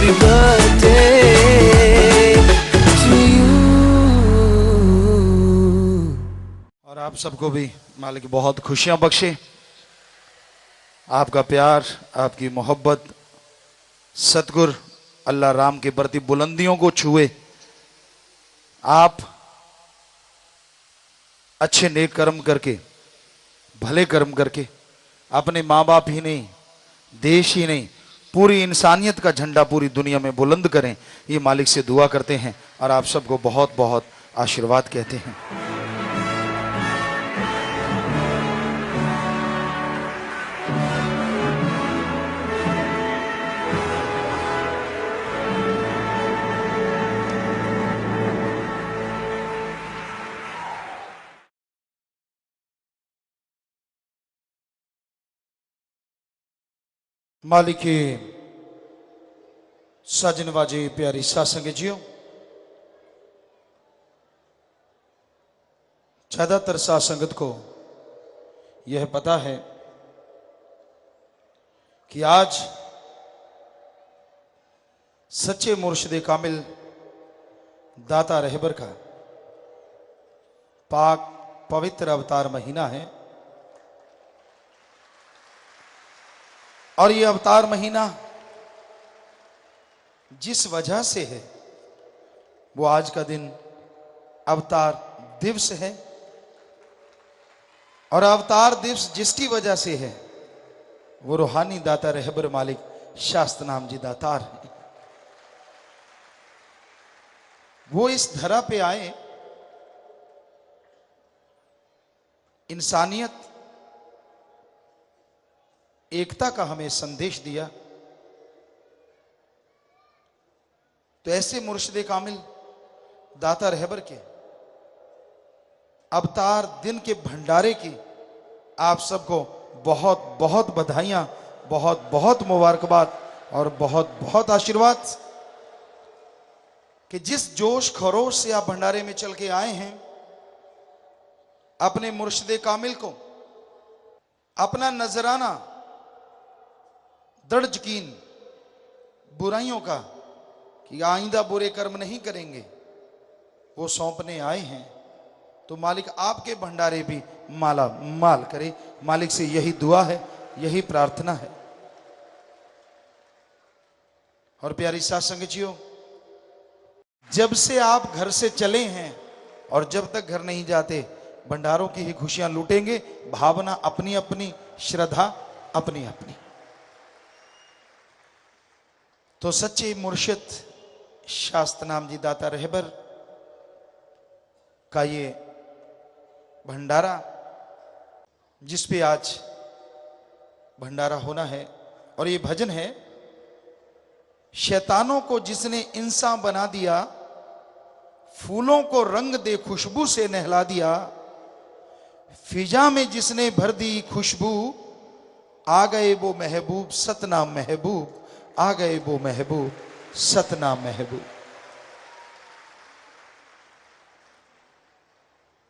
Happy birthday to you. और आप सबको भी मालिक बहुत खुशियां बख्शे, आपका प्यार, आपकी मोहब्बत सतगुर अल्लाह राम के प्रति बुलंदियों को छुए, आप अच्छे नेक कर्म करके, भले कर्म करके अपने माँ बाप ही नहीं, देश ही नहीं, पूरी इंसानियत का झंडा पूरी दुनिया में बुलंद करें, ये मालिक से दुआ करते हैं और आप सबको बहुत बहुत आशीर्वाद कहते हैं। मालिक के साजन वाजे प्यारी सासंग जियो, ज्यादातर सासंगत को यह पता है कि आज सच्चे मुर्शिद कामिल दाता रहबर का पाक पवित्र अवतार महीना है। और ये अवतार महीना जिस वजह से है वो आज का दिन अवतार दिवस है, और अवतार दिवस जिसकी वजह से है वो रूहानी दाता रहबर मालिक शास्त्र नाम जी दातार है। वो इस धरा पे आए, इंसानियत एकता का हमें संदेश दिया। तो ऐसे मुर्शिद कामिल दाता रहबर के अवतार दिन के भंडारे की आप सबको बहुत बहुत बधाइयां, बहुत बहुत मुबारकबाद और बहुत बहुत आशीर्वाद कि जिस जोश खरोश से आप भंडारे में चल के आए हैं, अपने मुर्शिद कामिल को अपना नजराना दृढ़ यकीन बुराइयों का कि आइंदा बुरे कर्म नहीं करेंगे वो सौंपने आए हैं। तो मालिक आपके भंडारे भी माला माल करे, मालिक से यही दुआ है, यही प्रार्थना है। और प्यारी सासंग जियो, जब से आप घर से चले हैं और जब तक घर नहीं जाते भंडारों की ही खुशियां लूटेंगे, भावना अपनी अपनी, श्रद्धा अपनी अपनी। तो सच्चे मुर्शिद शास्त्र नाम जी दाता रहबर का ये भंडारा, जिस पे आज भंडारा होना है, और ये भजन है, शैतानों को जिसने इंसान बना दिया, फूलों को रंग दे खुशबू से नहला दिया, फिजा में जिसने भर दी खुशबू, आ गए वो महबूब सतनाम महबूब, आ गए वो महबूब सतनाम महबूब।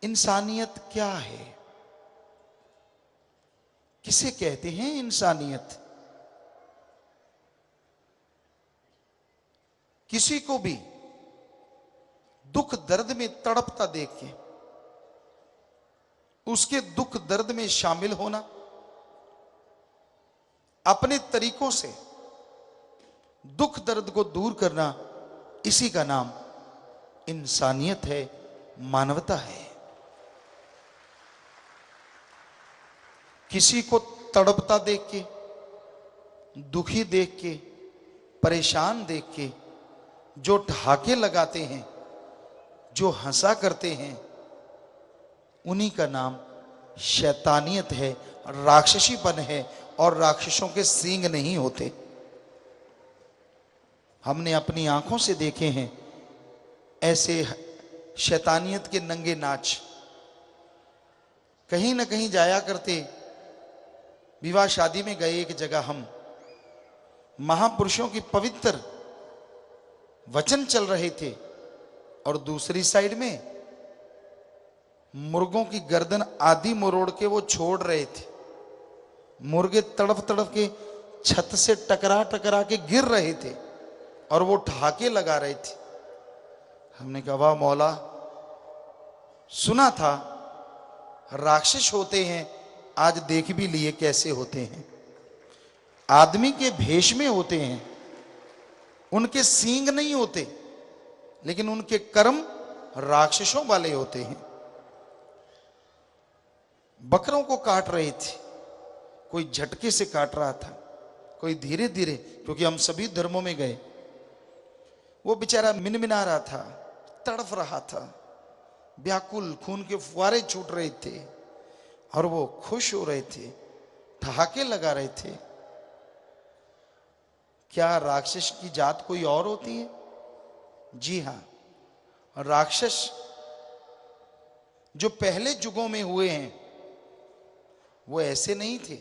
इंसानियत क्या है? किसे कहते हैं इंसानियत? किसी को भी दुख दर्द में तड़पता देख के उसके दुख दर्द में शामिल होना, अपने तरीकों से दुख दर्द को दूर करना, इसी का नाम इंसानियत है, मानवता है। किसी को तड़पता देख के, दुखी देख के, परेशान देख के जो ठहाके लगाते हैं, जो हंसा करते हैं, उन्हीं का नाम शैतानियत है, राक्षसीपन है। और राक्षसों के सींग नहीं होते। हमने अपनी आंखों से देखे हैं ऐसे शैतानियत के नंगे नाच। कहीं ना कहीं जाया करते, विवाह शादी में गए एक जगह, हम महापुरुषों की पवित्र वचन चल रहे थे और दूसरी साइड में मुर्गों की गर्दन आधी मरोड़ के वो छोड़ रहे थे। मुर्गे तड़प तड़प के छत से टकरा टकरा के गिर रहे थे और वो ठहाके लगा रहे थे। हमने कहा वाह मौला, सुना था राक्षस होते हैं, आज देख भी लिए कैसे होते हैं। आदमी के भेष में होते हैं, उनके सींग नहीं होते, लेकिन उनके कर्म राक्षसों वाले होते हैं। बकरों को काट रहे थे, कोई झटके से काट रहा था, कोई धीरे धीरे, क्योंकि हम सभी धर्मों में गए। वो बेचारा मिनमिना रहा था, तड़फ रहा था, व्याकुल, खून के फुहारे छूट रहे थे, और वो खुश हो रहे थे, ठहाके लगा रहे थे। क्या राक्षस की जात कोई और होती है? जी हां, राक्षस जो पहले युगों में हुए हैं वो ऐसे नहीं थे।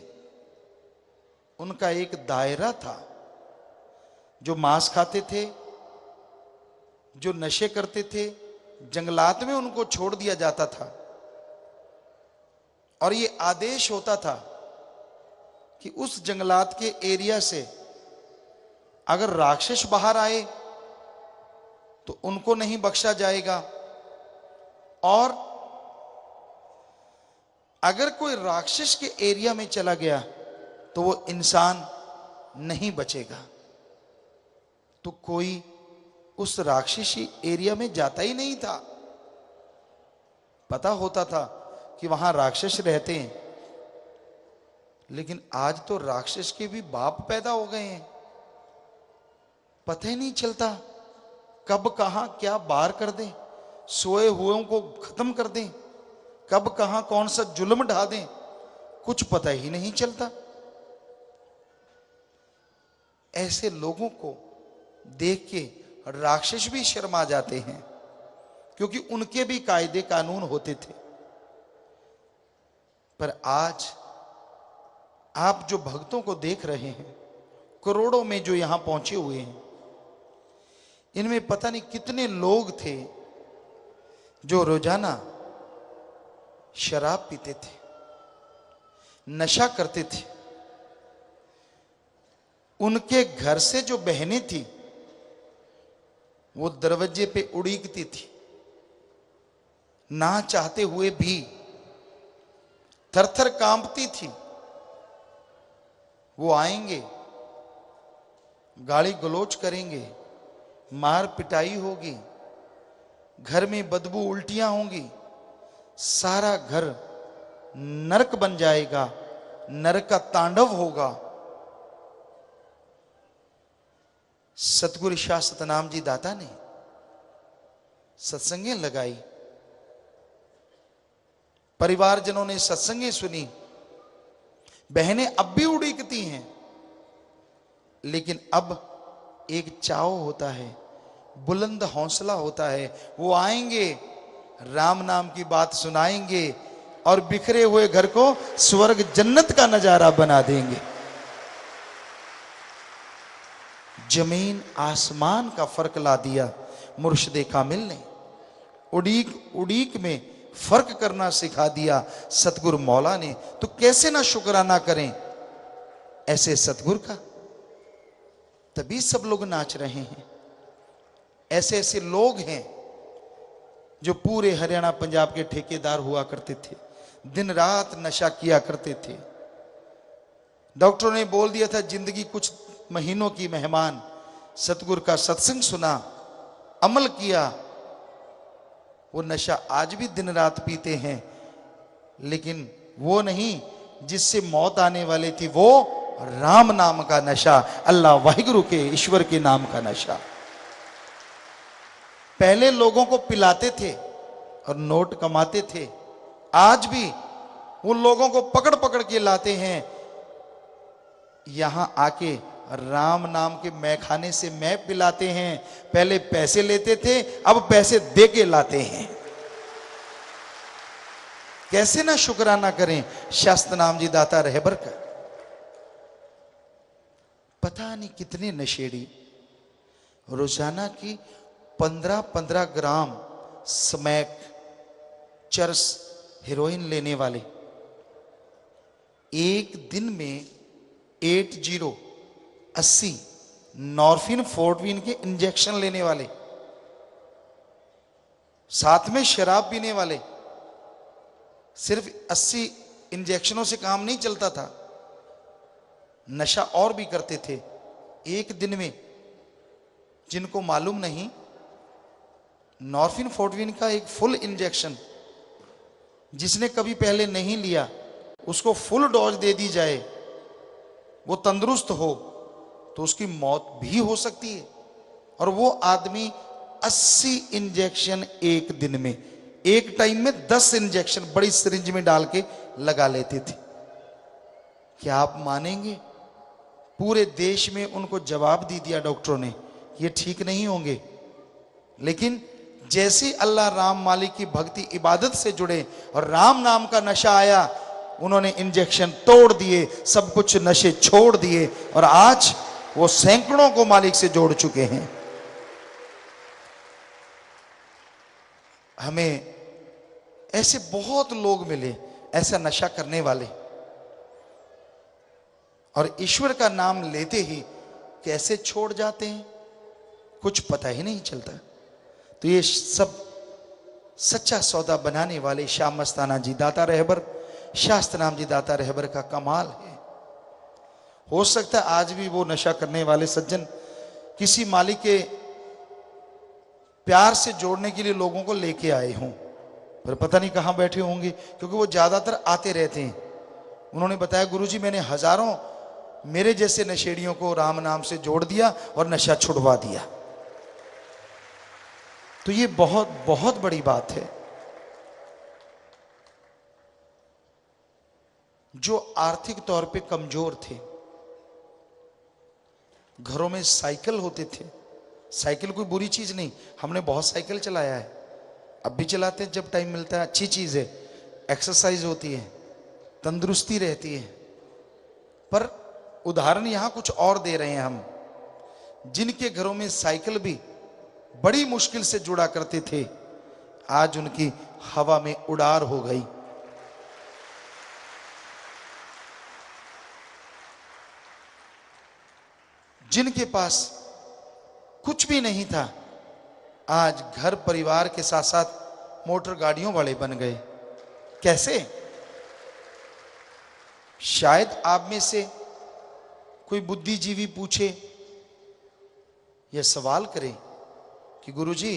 उनका एक दायरा था, जो मांस खाते थे, जो नशे करते थे, जंगलात में उनको छोड़ दिया जाता था, और ये आदेश होता था कि उस जंगलात के एरिया से अगर राक्षस बाहर आए तो उनको नहीं बख्शा जाएगा, और अगर कोई राक्षस के एरिया में चला गया तो वो इंसान नहीं बचेगा। तो कोई उस राक्षसी एरिया में जाता ही नहीं था। पता होता था कि वहां राक्षस रहते हैं, लेकिन आज तो राक्षस के भी बाप पैदा हो गए हैं। पता ही नहीं चलता कब कहां क्या बार कर दें, सोए हुओं को खत्म कर दें, कब कहां कौन सा जुल्म ढा दें, कुछ पता ही नहीं चलता। ऐसे लोगों को देख के राक्षस भी शर्मा जाते हैं, क्योंकि उनके भी कायदे कानून होते थे। पर आज आप जो भक्तों को देख रहे हैं, करोड़ों में जो यहां पहुंचे हुए हैं, इनमें पता नहीं कितने लोग थे जो रोजाना शराब पीते थे, नशा करते थे। उनके घर से जो बहनें थी वो दरवाजे पे उड़ीकती थी, ना चाहते हुए भी थर-थर कांपती थी। वो आएंगे, गाली गलौज करेंगे, मार पिटाई होगी, घर में बदबू उल्टियां होंगी, सारा घर नरक बन जाएगा, नरक का तांडव होगा। सतगुरु शाह सतनाम जी दाता ने सत्संगें लगाई, परिवारजनों ने सत्संगें सुनी, बहनें अब भी उड़ीकती हैं, लेकिन अब एक चाव होता है, बुलंद हौसला होता है। वो आएंगे, राम नाम की बात सुनाएंगे, और बिखरे हुए घर को स्वर्ग जन्नत का नजारा बना देंगे। जमीन आसमान का फर्क ला दिया मुर्शिदे कामिल ने। उड़ीक उड़ीक में फर्क करना सिखा दिया सतगुरु मौला ने। तो कैसे ना शुक्राना करें ऐसे सतगुरु का। तभी सब लोग नाच रहे हैं। ऐसे ऐसे लोग हैं जो पूरे हरियाणा पंजाब के ठेकेदार हुआ करते थे, दिन रात नशा किया करते थे। डॉक्टरों ने बोल दिया था जिंदगी कुछ महीनों की मेहमान। सतगुरु का सत्संग सुना, अमल किया, वो नशा आज भी दिन रात पीते हैं, लेकिन वो नहीं जिससे मौत आने वाली थी, वो राम नाम का नशा, अल्लाह वाहिगुरु के ईश्वर के नाम का नशा। पहले लोगों को पिलाते थे और नोट कमाते थे, आज भी वो लोगों को पकड़ पकड़ के लाते हैं, यहां आके राम नाम के मैखाने से मैं पिलाते हैं। पहले पैसे लेते थे, अब पैसे दे के लाते हैं। कैसे ना शुक्राना करें शास्त्र नाम जी दाता रहबर का। पता नहीं कितने नशेड़ी रोजाना की 15-15 ग्राम स्मैक, चरस, हेरोइन लेने वाले एक दिन में 80 नॉर्फिन फोर्टविन के इंजेक्शन लेने वाले, साथ में शराब पीने वाले। सिर्फ 80 इंजेक्शनों से काम नहीं चलता था, नशा और भी करते थे। एक दिन में, जिनको मालूम नहीं, नॉर्फिन फोर्टविन का एक फुल इंजेक्शन जिसने कभी पहले नहीं लिया, उसको फुल डोज दे दी जाए, वो तंदुरुस्त हो तो उसकी मौत भी हो सकती है। और वो आदमी 80 इंजेक्शन एक दिन में, एक टाइम में 10 इंजेक्शन बड़ी सिरिंज में डाल के लगा लेते थे। क्या आप मानेंगे? पूरे देश में उनको जवाब दे दिया डॉक्टरों ने, ये ठीक नहीं होंगे। लेकिन जैसे अल्लाह राम मालिक की भक्ति इबादत से जुड़े और राम नाम का नशा आया, उन्होंने इंजेक्शन तोड़ दिए, सब कुछ नशे छोड़ दिए, और आज वो सैकड़ों को मालिक से जोड़ चुके हैं। हमें ऐसे बहुत लोग मिले, ऐसा नशा करने वाले, और ईश्वर का नाम लेते ही कैसे छोड़ जाते हैं, कुछ पता ही नहीं चलता। तो ये सब सच्चा सौदा बनाने वाले शाह मस्ताना जी दाता रहबर, शास्त्रनाम जी दाता रहबर का कमाल है। हो सकता है आज भी वो नशा करने वाले सज्जन किसी मालिक के प्यार से जोड़ने के लिए लोगों को लेके आए हों, पर पता नहीं कहां बैठे होंगे, क्योंकि वो ज्यादातर आते रहते हैं। उन्होंने बताया, गुरुजी मैंने हजारों मेरे जैसे नशेड़ियों को राम नाम से जोड़ दिया और नशा छुड़वा दिया। तो ये बहुत बहुत बड़ी बात है। जो आर्थिक तौर पे कमजोर थे, घरों में साइकिल होते थे, साइकिल कोई बुरी चीज नहीं, हमने बहुत साइकिल चलाया है, अब भी चलाते हैं जब टाइम मिलता है, अच्छी चीज है, एक्सरसाइज होती है, तंदुरुस्ती रहती है। पर उदाहरण यहां कुछ और दे रहे हैं हम, जिनके घरों में साइकिल भी बड़ी मुश्किल से जुड़ा करते थे, आज उनकी हवा में उड़ार हो गई। जिनके पास कुछ भी नहीं था, आज घर परिवार के साथ साथ मोटर गाड़ियों वाले बन गए। कैसे? शायद आप में से कोई बुद्धिजीवी पूछे या सवाल करे कि गुरुजी,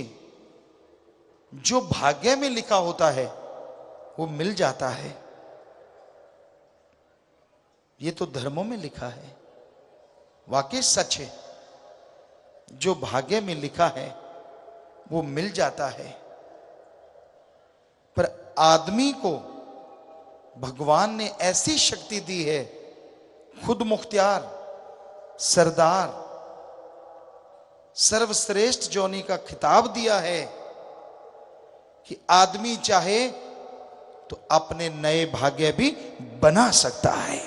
जो भाग्य में लिखा होता है वो मिल जाता है, ये तो धर्मों में लिखा है। वाकई सच है, जो भाग्य में लिखा है वो मिल जाता है, पर आदमी को भगवान ने ऐसी शक्ति दी है, खुद मुख्तियार, सरदार, सर्वश्रेष्ठ जोनी का खिताब दिया है कि आदमी चाहे तो अपने नए भाग्य भी बना सकता है।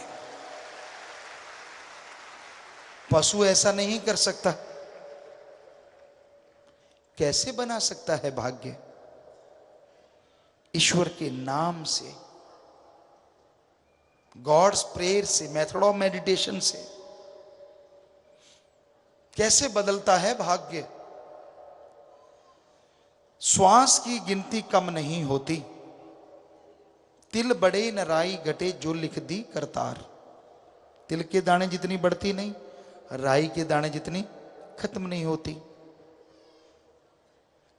पशु ऐसा नहीं कर सकता। कैसे बना सकता है भाग्य? ईश्वर के नाम से, गॉड्स प्रेयर से, मेथड ऑफ मेडिटेशन से। कैसे बदलता है भाग्य? श्वास की गिनती कम नहीं होती, तिल बड़े न राई घटे जो लिख दी करतार। तिल के दाने जितनी बढ़ती नहीं, राई के दाने जितनी खत्म नहीं होती।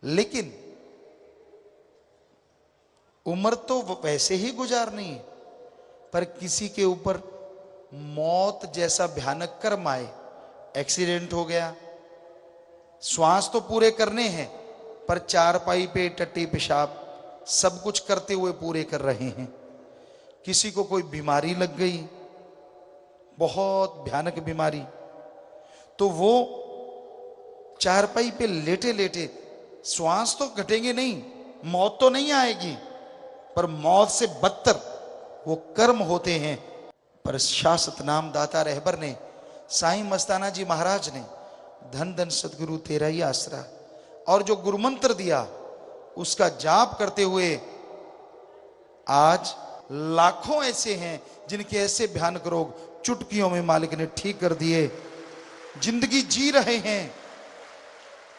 लेकिन उम्र तो वैसे ही गुजारनी है, पर किसी के ऊपर मौत जैसा भयानक कर्म आए, एक्सीडेंट हो गया, श्वास तो पूरे करने हैं, पर चारपाई पे टट्टी पेशाब सब कुछ करते हुए पूरे कर रहे हैं। किसी को कोई बीमारी लग गई, बहुत भयानक बीमारी, तो वो चारपाई पे लेटे लेटे, श्वास तो घटेंगे नहीं, मौत तो नहीं आएगी, पर मौत से बदतर वो कर्म होते हैं। पर शाश्वत नाम दाता रहबर ने, साईं मस्ताना जी महाराज ने, धन धन सदगुरु तेरा ही आसरा, और जो गुरु मंत्र दिया उसका जाप करते हुए आज लाखों ऐसे हैं जिनके ऐसे भयानक रोग चुटकियों में मालिक ने ठीक कर दिए। जिंदगी जी रहे हैं,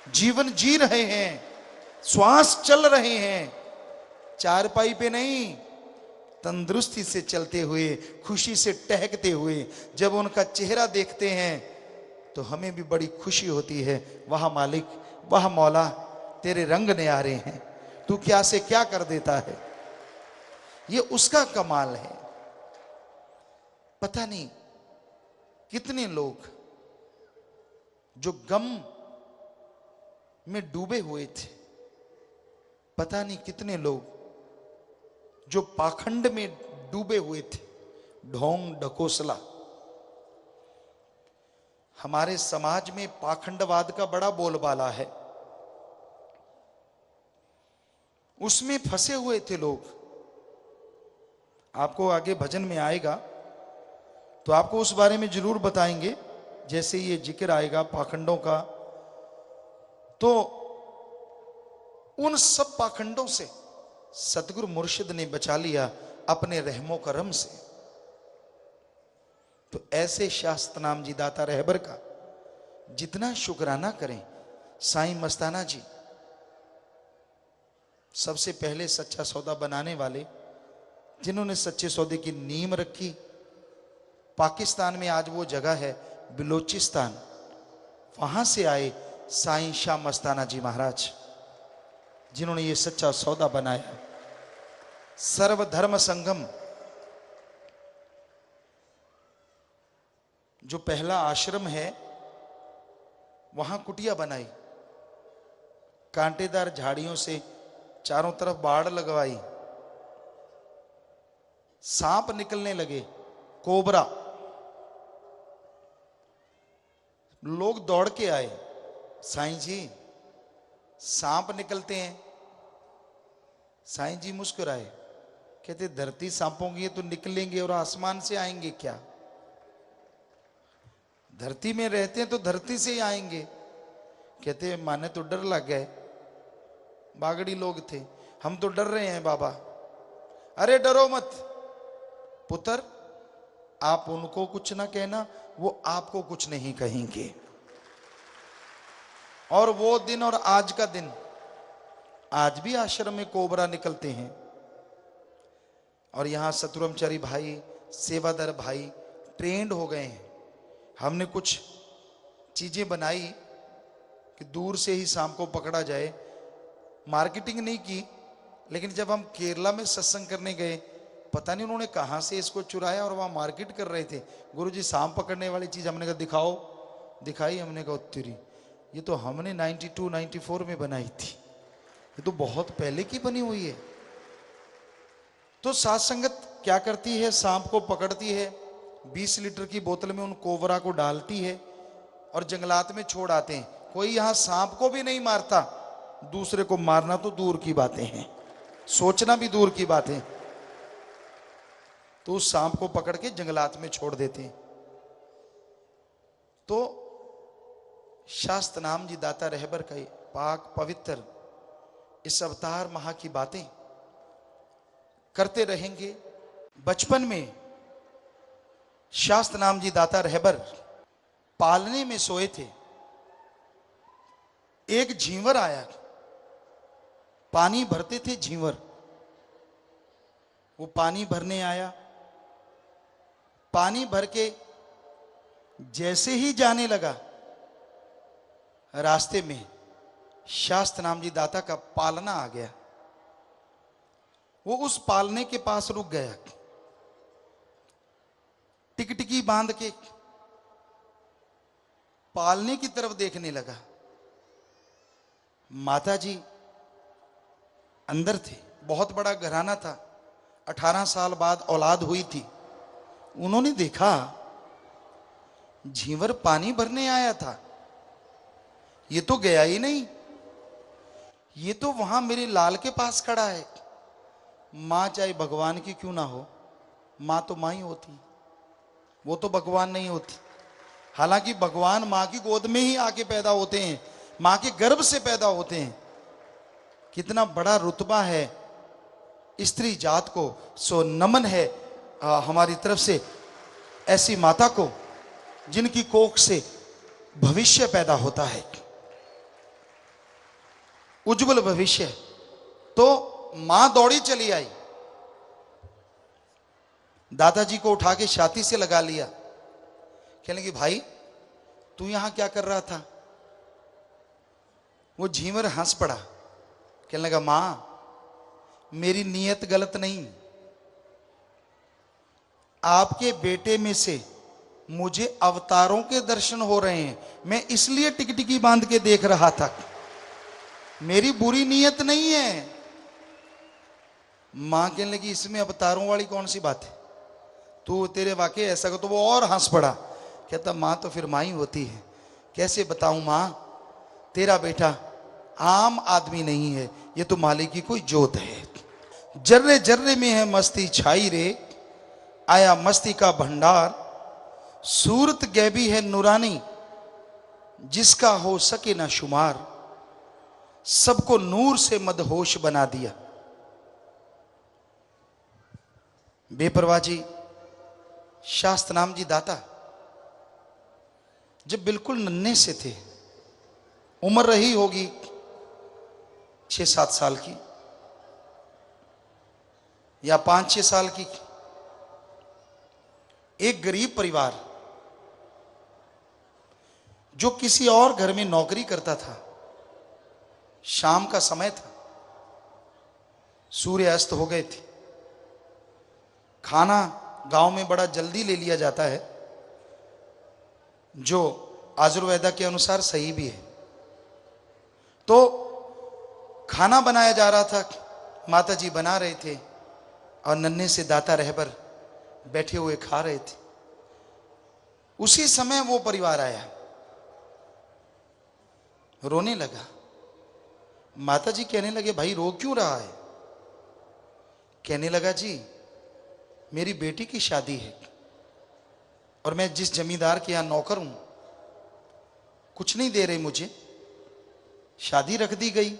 जीवन जी रहे हैं, श्वास चल रहे हैं, चारपाई पे नहीं, तंदुरुस्ती से चलते हुए, खुशी से टहकते हुए जब उनका चेहरा देखते हैं तो हमें भी बड़ी खुशी होती है। वाह मालिक, वाह मौला, तेरे रंग न्यारे हैं, तू क्या से क्या कर देता है। ये उसका कमाल है। पता नहीं कितने लोग जो गम में डूबे हुए थे, पता नहीं कितने लोग जो पाखंड में डूबे हुए थे, ढोंग ढकोसला। हमारे समाज में पाखंडवाद का बड़ा बोलबाला है, उसमें फंसे हुए थे लोग। आपको आगे भजन में आएगा तो आपको उस बारे में जरूर बताएंगे, जैसे ये जिक्र आएगा पाखंडों का। तो उन सब पाखंडों से सतगुरु मुर्शिद ने बचा लिया अपने रहमो करम से। तो ऐसे शास्त्र नाम जी दाता रहबर का जितना शुक्राना करें। साईं मस्ताना जी सबसे पहले सच्चा सौदा बनाने वाले, जिन्होंने सच्चे सौदे की नींव रखी। पाकिस्तान में आज वो जगह है बिलोचिस्तान, वहां से आए साईं शाह मस्ताना जी महाराज, जिन्होंने ये सच्चा सौदा बनाया। सर्वधर्म संगम जो पहला आश्रम है, वहां कुटिया बनाई, कांटेदार झाड़ियों से चारों तरफ बाड़ लगवाई, सांप निकलने लगे, कोबरा। लोग दौड़ के आए, साईं जी सांप निकलते हैं। साईं जी मुस्कुराए, कहते धरती सांपों की है तो निकलेंगे और आसमान से आएंगे क्या? धरती में रहते हैं तो धरती से ही आएंगे। कहते माने तो डर लग गए, बागड़ी लोग थे, हम तो डर रहे हैं बाबा। अरे डरो मत पुत्र, आप उनको कुछ ना कहना, वो आपको कुछ नहीं कहेंगे। और वो दिन और आज का दिन, आज भी आश्रम में कोबरा निकलते हैं। और यहां सतुरमचारी भाई, सेवादार भाई ट्रेंड हो गए हैं। हमने कुछ चीजें बनाई कि दूर से ही सांप को पकड़ा जाए, मार्केटिंग नहीं की। लेकिन जब हम केरला में सत्संग करने गए, पता नहीं उन्होंने कहां से इसको चुराया और वहां मार्केट कर रहे थे। गुरुजी सांप पकड़ने वाली चीज, हमने कहा दिखाओ, दिखाई। हमने कहा उत्तरी, ये तो हमने 92 94 में बनाई थी, ये तो बहुत पहले की बनी हुई है। तो साथ संगत क्या करती है, सांप को पकड़ती है, 20 लीटर की बोतल में उन कोबरा को डालती है और जंगलात में छोड़ आते हैं। कोई यहां सांप को भी नहीं मारता, दूसरे को मारना तो दूर की बातें हैं, सोचना भी दूर की बात है। तो उस सांप को पकड़ के जंगलात में छोड़ देते हैं। तो शास्त्र नाम जी दाता रहबर का पाक पवित्र इस अवतार महा की बातें करते रहेंगे। बचपन में शास्त्र नाम जी दाता रहबर पालने में सोए थे। एक झींवर आया, पानी भरते थे झींवर, वो पानी भरने आया। पानी भर के जैसे ही जाने लगा, रास्ते में शास्त्र नाम जी दाता का पालना आ गया। वो उस पालने के पास रुक गया, टिकटिकी बांध के पालने की तरफ देखने लगा। माता जी अंदर थे, बहुत बड़ा घराना था, 18 साल बाद औलाद हुई थी। उन्होंने देखा झींवर पानी भरने आया था, ये तो गया ही नहीं, ये तो वहां मेरे लाल के पास खड़ा है। मां चाहे भगवान की क्यों ना हो, मां तो मां ही होती, वो तो भगवान नहीं होती। हालांकि भगवान मां की गोद में ही आके पैदा होते हैं, मां के गर्भ से पैदा होते हैं। कितना बड़ा रुतबा है स्त्री जात को। सो नमन है हमारी तरफ से ऐसी माता को जिनकी कोख से भविष्य पैदा होता है, उज्जवल भविष्य। तो मां दौड़ी चली आई, दादाजी को उठा के छाती से लगा लिया। कहने लगी, भाई तू यहां क्या कर रहा था? वो झीमर हंस पड़ा। कहने लगा, मां मेरी नीयत गलत नहीं, आपके बेटे में से मुझे अवतारों के दर्शन हो रहे हैं, मैं इसलिए टिकटिकी बांध के देख रहा था, मेरी बुरी नीयत नहीं है। मां कहने लगी, इसमें अवतारों वाली कौन सी बात है, तू तेरे वाकई ऐसा कर। तो वो और हंस पड़ा। कहता, मां तो फिर मां ही होती है। कैसे बताऊं मां, तेरा बेटा आम आदमी नहीं है, ये तो मालिक की कोई जोत है। जर्रे जर्रे में है मस्ती छाई रे, आया मस्ती का भंडार। सूरत गैबी है नूरानी, जिसका हो सके ना शुमार। सबको नूर से मदहोश बना दिया। बेपरवाह जी शास्त्रनाम जी दाता जब बिल्कुल नन्हे से थे, उम्र रही होगी 6-7 साल की या 5-6 साल की, एक गरीब परिवार जो किसी और घर में नौकरी करता था, शाम का समय था, सूर्य अस्त हो गए थे। खाना गांव में बड़ा जल्दी ले लिया जाता है, जो आयुर्वेदा के अनुसार सही भी है। तो खाना बनाया जा रहा था, माता जी बना रहे थे और नन्हे से दाता रहबर बैठे हुए खा रहे थे। उसी समय वो परिवार आया, रोने लगा। माता जी कहने लगे, भाई रो क्यों रहा है? कहने लगा, जी मेरी बेटी की शादी है और मैं जिस जमींदार के यहां नौकर हूं, कुछ नहीं दे रहे मुझे। शादी रख दी गई,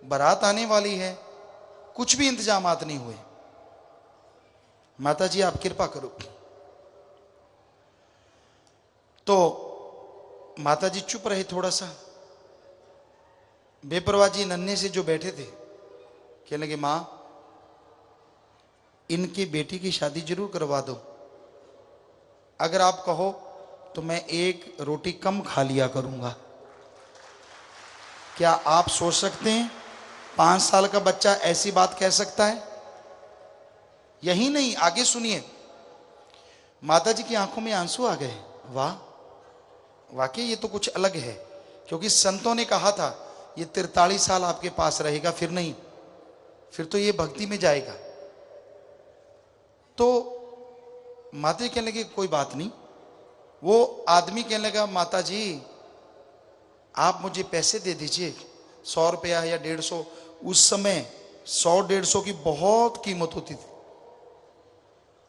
बारात आने वाली है, कुछ भी इंतजामात नहीं हुए। माता जी आप कृपा करो। तो माता जी चुप रहे थोड़ा सा। बेपरवाह जी नन्हे से जो बैठे थे कहने लगे, मां इनकी बेटी की शादी जरूर करवा दो, अगर आप कहो तो मैं एक रोटी कम खा लिया करूंगा। क्या आप सोच सकते हैं 5 साल का बच्चा ऐसी बात कह सकता है? यही नहीं, आगे सुनिए। माता जी की आंखों में आंसू आ गए। वाह, वाकई ये तो कुछ अलग है, क्योंकि संतों ने कहा था ये 43 साल आपके पास रहेगा, फिर नहीं, फिर तो ये भक्ति में जाएगा। तो माता जी कहने लगी, कोई बात नहीं। वो आदमी कहने लगा, माता जी आप मुझे पैसे दे दीजिए, 100 रुपया या 150। उस समय 100-150 की बहुत कीमत होती थी।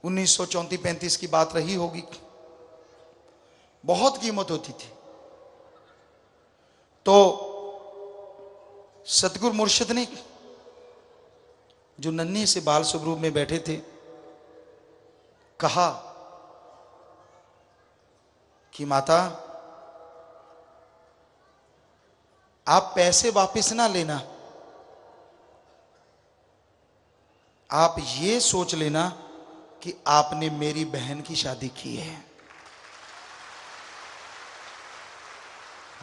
1934-35 की बात रही होगी, बहुत कीमत होती थी। तो सतगुरु मुर्शिद ने, जो नन्हे से बाल स्वरूप में बैठे थे, कहा कि माता आप पैसे वापस ना लेना, आप ये सोच लेना कि आपने मेरी बहन की शादी की है।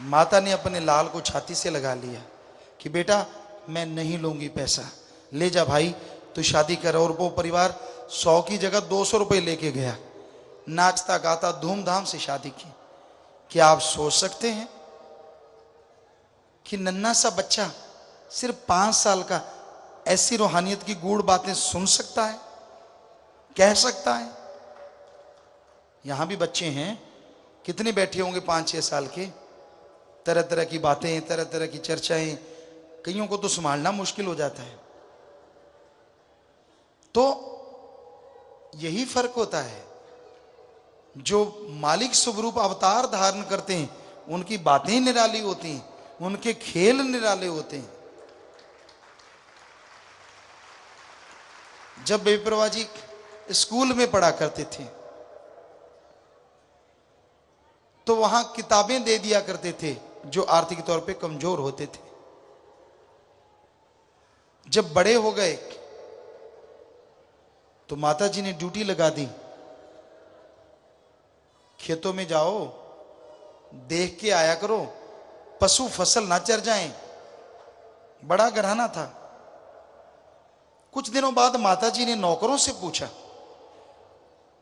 माता ने अपने लाल को छाती से लगा लिया कि बेटा मैं नहीं लूंगी पैसा, ले जा भाई तू शादी कर। और वो परिवार 100 की जगह 200 रुपए लेके गया, नाचता गाता धूमधाम से शादी की। क्या आप सोच सकते हैं कि नन्हा सा बच्चा सिर्फ 5 साल का ऐसी रूहानियत की गूढ़ बातें सुन सकता है, कह सकता है? यहां भी बच्चे हैं, कितने बैठे होंगे 5-6 साल के, तरह तरह की बातें, तरह तरह की चर्चाएं, कईयों को तो संभालना मुश्किल हो जाता है। तो यही फर्क होता है, जो मालिक स्वरूप अवतार धारण करते हैं उनकी बातें निराली होती हैं, उनके खेल निराले होते हैं। जब बेपरवाह जी स्कूल में पढ़ा करते थे तो वहां किताबें दे दिया करते थे जो आर्थिक तौर पे कमजोर होते थे। जब बड़े हो गए तो माता जी ने ड्यूटी लगा दी, खेतों में जाओ, देख के आया करो, पशु फसल ना चर जाएं। बड़ा घराना था। कुछ दिनों बाद माता जी ने नौकरों से पूछा,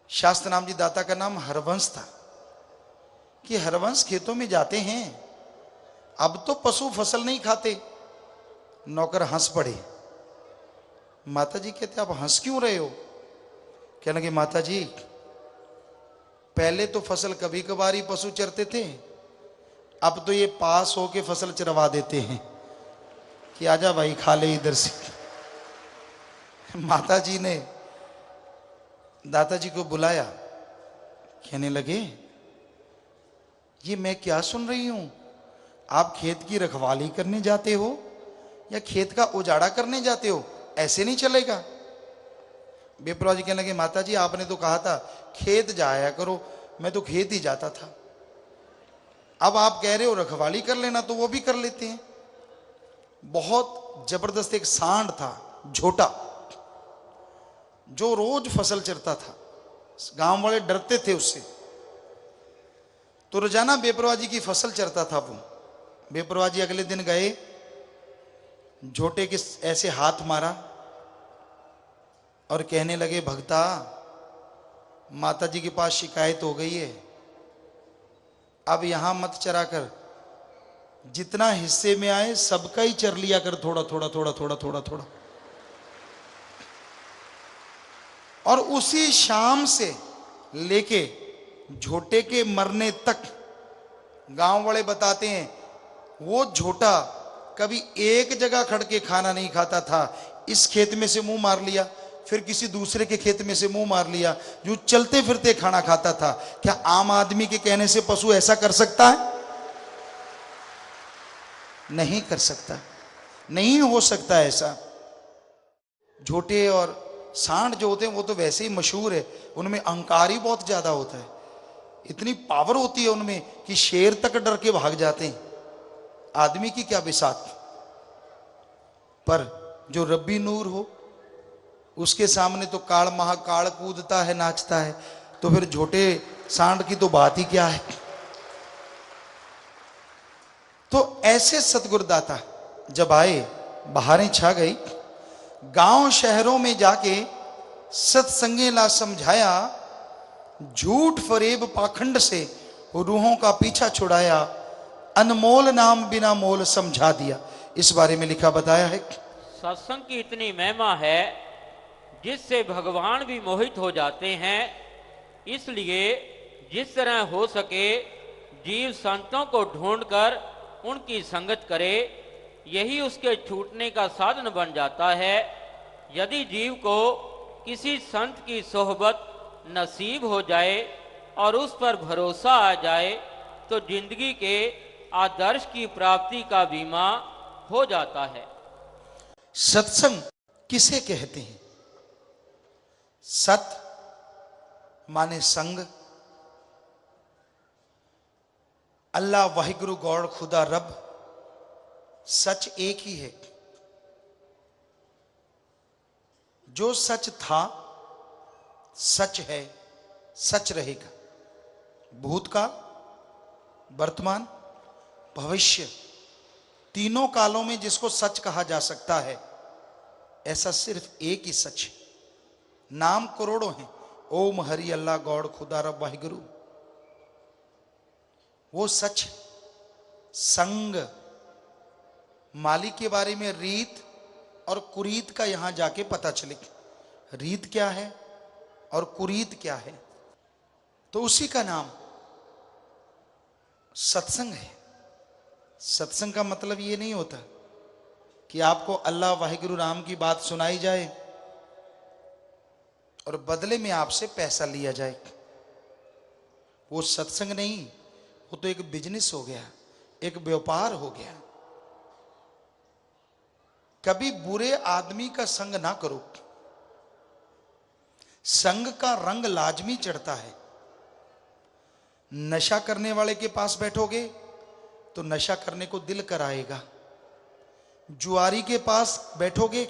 शास्त्र नाम जी दाता का नाम हरवंश था, कि हरवंश खेतों में जाते हैं, अब तो पशु फसल नहीं खाते। नौकर हंस पड़े। माता जी कहते आप हंस क्यों रहे हो? कहने लगे माता जी पहले तो फसल कभी कभार ही पशु चरते थे, अब तो ये पास होके फसल चरवा देते हैं कि आजा भाई खा ले इधर से। माता जी ने दाता जी को बुलाया, कहने लगे ये मैं क्या सुन रही हूं, आप खेत की रखवाली करने जाते हो या खेत का उजाड़ा करने जाते हो? ऐसे नहीं चलेगा। विप्रा जी कहने लगे माता जी आपने तो कहा था खेत जाया करो, मैं तो खेत ही जाता था, अब आप कह रहे हो रखवाली कर लेना, तो वो भी कर लेते हैं। बहुत जबरदस्त एक सांड था झोटा, जो रोज फसल चरता था, गांव वाले डरते थे उससे, तो रोजाना बेपरवाह जी की फसल चरता था वो। बेपरवाह जी अगले दिन गए, झोटे के ऐसे हाथ मारा और कहने लगे भक्ता माता जी के पास शिकायत हो गई है, अब यहां मत चरा कर, जितना हिस्से में आए सबका ही चर लिया कर, थोड़ा थोड़ा थोड़ा थोड़ा थोड़ा थोड़ा। और उसी शाम से लेके झोटे के मरने तक गांव वाले बताते हैं वो झोटा कभी एक जगह खड़ के खाना नहीं खाता था। इस खेत में से मुंह मार लिया, फिर किसी दूसरे के खेत में से मुंह मार लिया, जो चलते फिरते खाना खाता था। क्या आम आदमी के कहने से पशु ऐसा कर सकता है? नहीं कर सकता, नहीं हो सकता ऐसा। झोटे और सांड जो होते हैं वो तो वैसे ही मशहूर है, उनमें अहंकार ही बहुत ज्यादा होता है, इतनी पावर होती है उनमें कि शेर तक डर के भाग जाते हैं, आदमी की क्या बिसात। पर जो रब्बी नूर हो उसके सामने तो काल महाकाल कूदता है, नाचता है, तो फिर झोटे सांड की तो बात ही क्या है। तो ऐसे सतगुरुदाता जब आए, बहारें छा गई, गांव शहरों में जाके सत्संगे ला समझाया, झूठ फरेब पाखंड से रूहों का पीछा छुड़ाया, अनमोल नाम बिना मोल समझा दिया। इस बारे में लिखा बताया है। सत्संग की इतनी महिमा है जिससे भगवान भी मोहित हो जाते हैं। इसलिए जिस तरह हो सके जीव संतों को ढूंढकर उनकी संगत करे, यही उसके छूटने का साधन बन जाता है। यदि जीव को किसी संत की सोहबत नसीब हो जाए और उस पर भरोसा आ जाए तो जिंदगी के आदर्श की प्राप्ति का बीमा हो जाता है। सत्संग किसे कहते हैं? सत माने संग, अल्लाह वाहिगुरु गौड़ खुदा रब, सच एक ही है। जो सच था सच है, सच रहेगा। भूतकाल, वर्तमान, भविष्य, तीनों कालों में जिसको सच कहा जा सकता है, ऐसा सिर्फ एक ही सच है। नाम करोड़ों हैं, ओम हरि अल्लाह गौड़ खुदा रब वाहिगुरु, वो सच। संग, मालिक के बारे में रीत और कुरीत का यहां जाके पता चले, रीत क्या है और कुरीत क्या है, तो उसी का नाम सत्संग है। सत्संग का मतलब ये नहीं होता कि आपको अल्लाह वाहिगुरु राम की बात सुनाई जाए और बदले में आपसे पैसा लिया जाए। वो सत्संग नहीं, वो तो एक बिजनेस हो गया, एक व्यापार हो गया। कभी बुरे आदमी का संग ना करो, संग का रंग लाजमी चढ़ता है। नशा करने वाले के पास बैठोगे तो नशा करने को दिल कराएगा। जुआरी के पास बैठोगे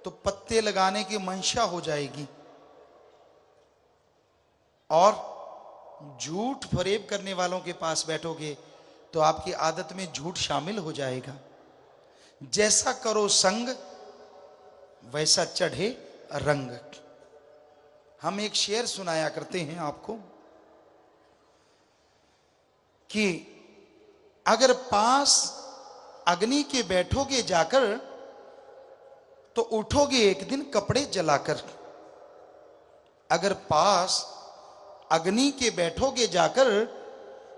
तो पत्ते लगाने की मंशा हो जाएगी। और झूठ फरेब करने वालों के पास बैठोगे तो आपकी आदत में झूठ शामिल हो जाएगा। जैसा करो संग वैसा चढ़े रंग। हम एक शेर सुनाया करते हैं आपको कि अगर पास अग्नि के बैठोगे जाकर तो उठोगे एक दिन कपड़े जलाकर। अगर पास अग्नि के बैठोगे जाकर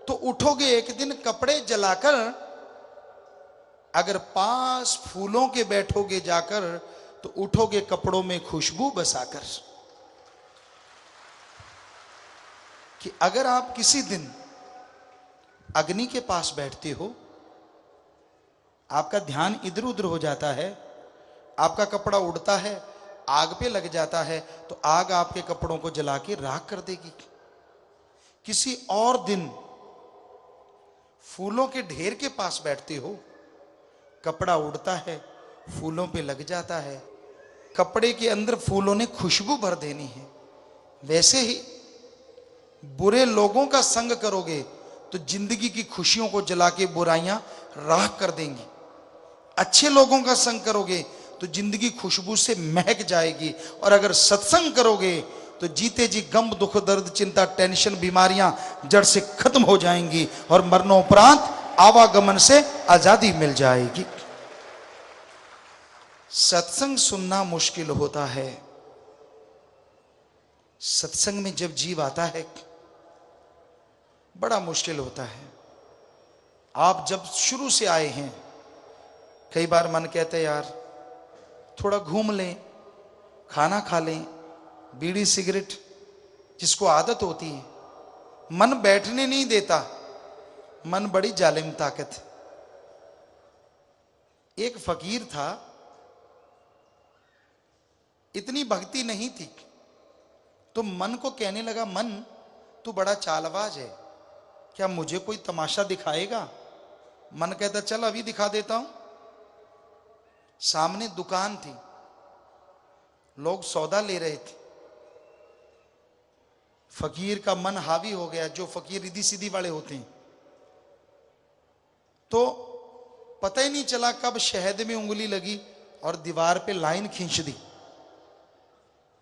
तो उठोगे एक दिन कपड़े जलाकर। अगर पास फूलों के बैठोगे जाकर तो उठोगे कपड़ों में खुशबू बसाकर। कि अगर आप किसी दिन अग्नि के पास बैठते हो, आपका ध्यान इधर उधर हो जाता है, आपका कपड़ा उड़ता है, आग पे लग जाता है, तो आग आपके कपड़ों को जला के राख कर देगी। किसी और दिन फूलों के ढेर के पास बैठते हो, कपड़ा उड़ता है, फूलों पे लग जाता है, कपड़े के अंदर फूलों ने खुशबू भर देनी है। वैसे ही बुरे लोगों का संग करोगे तो जिंदगी की खुशियों को जला के बुराइयां राख कर देंगी। अच्छे लोगों का संग करोगे तो जिंदगी खुशबू से महक जाएगी। और अगर सत्संग करोगे तो जीते जी गम दुख दर्द चिंता टेंशन बीमारियां जड़ से खत्म हो जाएंगी और मरणोपरांत आवागमन से आजादी मिल जाएगी। सत्संग सुनना मुश्किल होता है। सत्संग में जब जीव आता है बड़ा मुश्किल होता है। आप जब शुरू से आए हैं, कई बार मन कहता है यार थोड़ा घूम लें, खाना खा लें, बीड़ी सिगरेट, जिसको आदत होती है। मन बैठने नहीं देता, मन बड़ी जालिम ताकत है। एक फकीर था, इतनी भक्ति नहीं थी, तो मन को कहने लगा, मन तू बड़ा चालबाज है, क्या मुझे कोई तमाशा दिखाएगा? मन कहता चल अभी दिखा देता हूं। सामने दुकान थी, लोग सौदा ले रहे थे। फकीर का मन हावी हो गया। जो फकीर रिधी सीधी वाले होते हैं, तो पता ही नहीं चला कब शहद में उंगली लगी और दीवार पे लाइन खींच दी।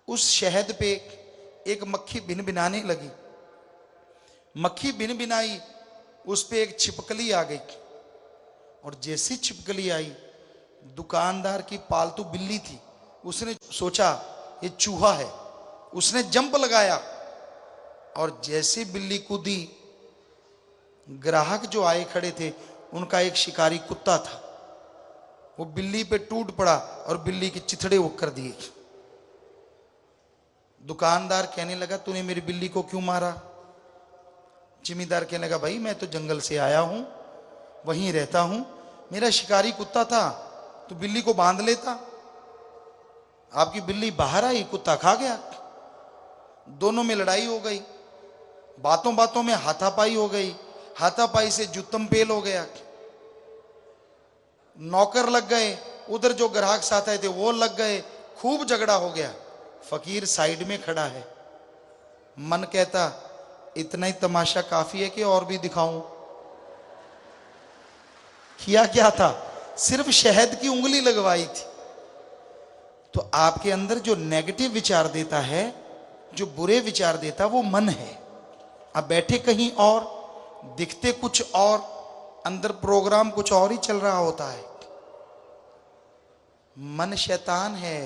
उस शहद पे एक मक्खी भिनभिनाने लगी। मक्खी भिनभिनाई, उस पे एक छिपकली आ गई। और जैसी छिपकली आई, दुकानदार की पालतू बिल्ली थी, उसने सोचा ये चूहा है, उसने जंप लगाया और जैसे बिल्ली कूदी, ग्राहक जो आए खड़े थे उनका एक शिकारी कुत्ता था, वो बिल्ली पे टूट पड़ा और बिल्ली के चिथड़े वो कर दिए। दुकानदार कहने लगा तूने मेरी बिल्ली को क्यों मारा? जिमीदार कहने लगा भाई मैं तो जंगल से आया हूं, वहीं रहता हूं, मेरा शिकारी कुत्ता था तो बिल्ली को बांध लेता। आपकी बिल्ली बाहर आई, कुत्ता खा गया। दोनों में लड़ाई हो गई, बातों बातों में हाथापाई हो गई, हाथापाई से जुत्तम पेल हो गया। नौकर लग गए, उधर जो ग्राहक साथ आए थे वो लग गए, खूब झगड़ा हो गया। फकीर साइड में खड़ा है। मन कहता इतना ही तमाशा काफी है कि और भी दिखाऊं? किया क्या था? सिर्फ शहद की उंगली लगवाई थी। तो आपके अंदर जो नेगेटिव विचार देता है, जो बुरे विचार देता, वो मन है। अब बैठे कहीं और, दिखते कुछ और, अंदर प्रोग्राम कुछ और ही चल रहा होता है। मन शैतान है,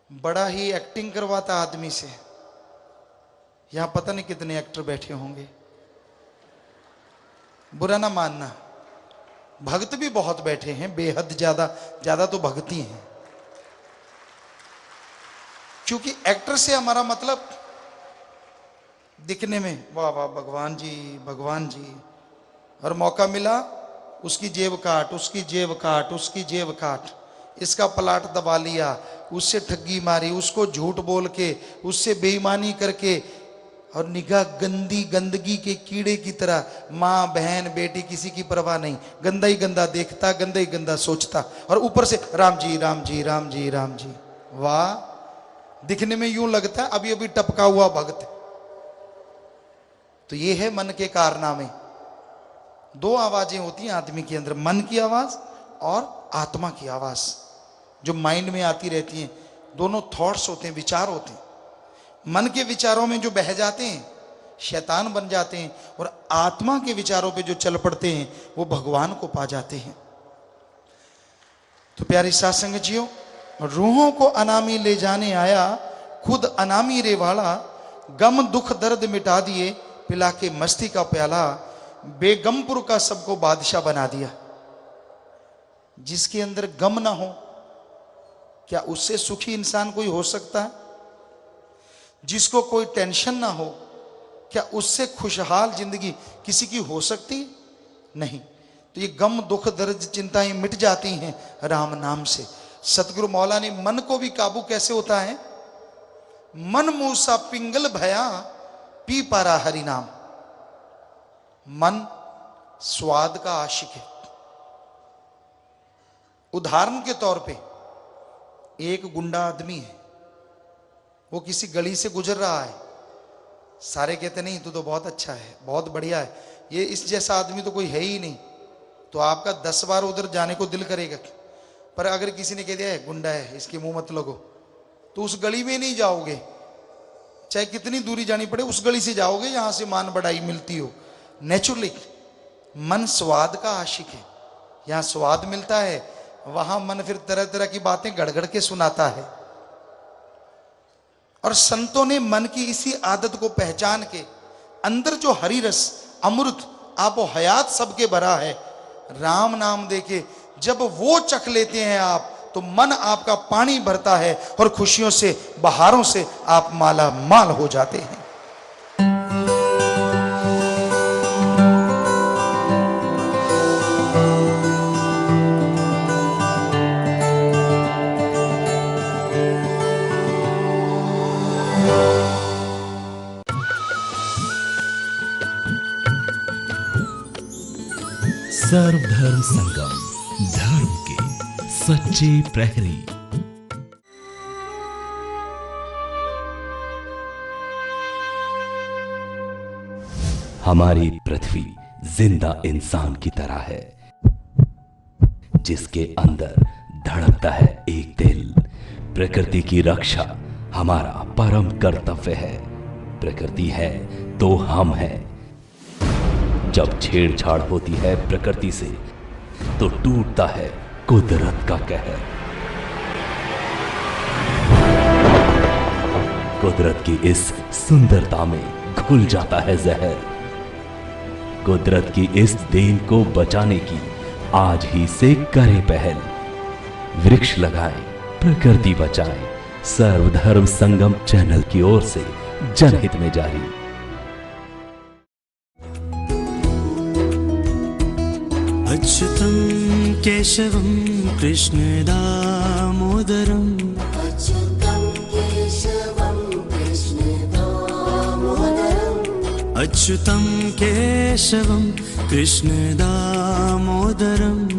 बड़ा ही एक्टिंग करवाता आदमी से। यहां पता नहीं कितने एक्टर बैठे होंगे, बुरा ना मानना। भक्त भी बहुत बैठे हैं, बेहद ज्यादा तो भक्ति हैं। क्योंकि एक्टर से हमारा मतलब दिखने में वाह वाह भगवान जी भगवान जी, और मौका मिला उसकी जेब काट, उसकी जेब काट, उसकी जेब काट, इसका प्लाट दबा लिया, उससे ठगी मारी, उसको झूठ बोल के, उससे बेईमानी करके, और निगाह गंदी गंदगी के कीड़े की तरह, माँ बहन बेटी किसी की परवाह नहीं, गंदा ही गंदा देखता, गंदा ही गंदा सोचता, और ऊपर से राम जी राम जी राम जी राम जी। वाह, दिखने में यूं लगता है अभी अभी टपका हुआ भक्त। तो ये है मन के कारनामे। दो आवाजें होती हैं आदमी के अंदर, मन की आवाज और आत्मा की आवाज, जो माइंड में आती रहती हैं। दोनों थॉट्स होते हैं, विचार होते हैं। मन के विचारों में जो बह जाते हैं शैतान बन जाते हैं, और आत्मा के विचारों पे जो चल पड़ते हैं वो भगवान को पा जाते हैं। तो प्यारी साथ संगतियों, रूहों को अनामी ले जाने आया, खुद अनामी रे वाला, गम दुख दर्द मिटा दिए, पिला के मस्ती का प्याला, बेगमपुर का सबको बादशाह बना दिया। जिसके अंदर गम ना हो, क्या उससे सुखी इंसान कोई हो सकता है? जिसको कोई टेंशन ना हो, क्या उससे खुशहाल जिंदगी किसी की हो सकती? नहीं। तो ये गम दुख दर्द चिंताएं मिट जाती हैं राम नाम से। सतगुरु मौला ने मन को भी काबू कैसे होता है? मन मूसा पिंगल भया, पी पारा हरि नाम। मन स्वाद का आशिक है। उदाहरण के तौर पे एक गुंडा आदमी है, वो किसी गली से गुजर रहा है, सारे कहते नहीं तू तो बहुत अच्छा है, बहुत बढ़िया है, ये इस जैसा आदमी तो कोई है ही नहीं। तो आपका 10 बार उधर जाने को दिल करेगा। पर अगर किसी ने कह दिया है गुंडा है, इसके मुंह मत लगो, तो उस गली में नहीं जाओगे, चाहे कितनी दूरी जानी पड़े, उस गली से जाओगे जहां से मान बढ़ाई मिलती हो। नेचुरली मन स्वाद का आशिक है। यहां स्वाद मिलता है, वहां मन फिर तरह तरह की बातें गड़गड़ के सुनाता है। और संतों ने मन की इसी आदत को पहचान के अंदर जो हरि रस अमृत आपो हयात सबके भरा है, राम नाम देके जब वो चख लेते हैं आप, तो मन आपका पानी भरता है और खुशियों से बहारों से आप माला माल हो जाते हैं। सर्वधर्म संगम, धर्म के सच्चे प्रहरी। हमारी पृथ्वी जिंदा इंसान की तरह है, जिसके अंदर धड़कता है एक दिल। प्रकृति की रक्षा हमारा परम कर्तव्य है। प्रकृति है तो हम हैं। जब छेड़छाड़ होती है प्रकृति से, तो टूटता है कुदरत का कहर। कुदरत की इस सुंदरता में घुल जाता है जहर। कुदरत की इस देन को बचाने की आज ही से करें पहल। वृक्ष लगाएं, प्रकृति बचाएं। सर्वधर्म संगम चैनल की ओर से जनहित में जारी। अच्युतं केशवं कृष्ण दामोदरम्, अच्युतं केशवं कृष्ण दामोदरम्, अच्युतं केशवं कृष्ण दामोदरम्,